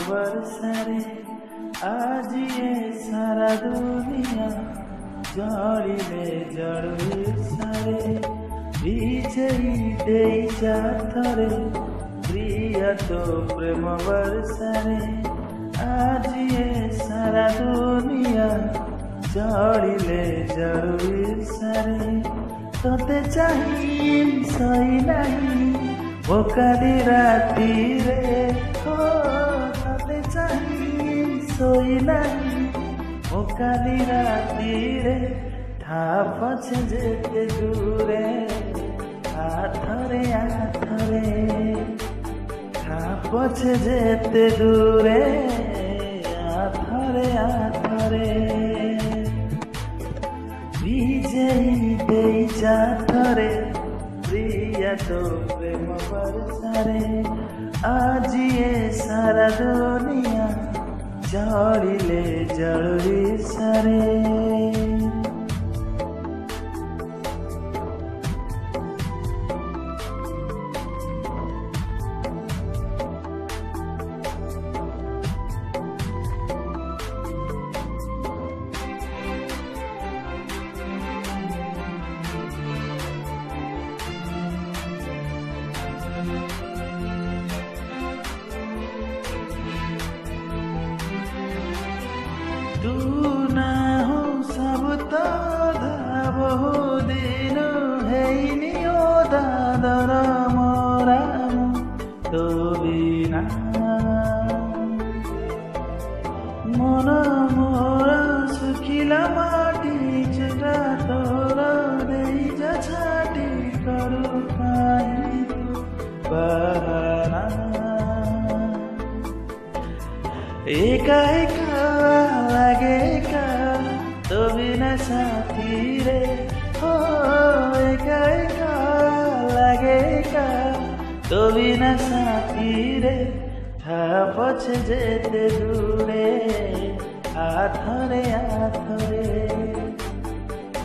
ବର୍ଷାରେ ଆଜି ଏ ସାରା ଦୁନିଆ ଜଳିଲେ ଜଳୁ ଇର୍ଷାରେ ବିଜେଇ ଦେଇଚା ଥରେ ପ୍ରିୟ ତୋ ପ୍ରେମ ବର୍ଷାରେ ଆଜି ଏ ସାରା ଦୁନିଆ ଜଳିଲେ ଜଳୁ ଇର୍ଷାରେ ତୋତେ ଚାହିଁ ଶୋଇ ନାହିଁ ମୋ କାଲି ରାତିରେ ତୋତେ ଚାହିଁ ଶୋଇ ନାହିଁ ମୋ କାଲି ରାତିରେ ଥା ପଛେ ଯେତେ ଦୂରେ ଆଥରେ ଥା ପଛେ ଯେତେ ଦୂରେ ଆଥରେ ବିଜେଇ ଦେଇଚା ଥରେ ପ୍ରିୟ ତୋ ପ୍ରେମ ବର୍ଷାରେ ଆଜି ଏ ସାରା ଦୁନିଆ ଜଳିଲେ ଜଳୁ ଇର୍ଷାରେ। तू ना हो सब तो धाबो दिन हैनी ओ दादर मोराम तो बिना मन मोर सुखिला माटी चेटा तोर देई जा छाटी करू काई तू बहाना एका एका लागे का तो बिना साथी रे एका एका लागे का तो बिना साथी रे था पछे जेते दूरे आथरे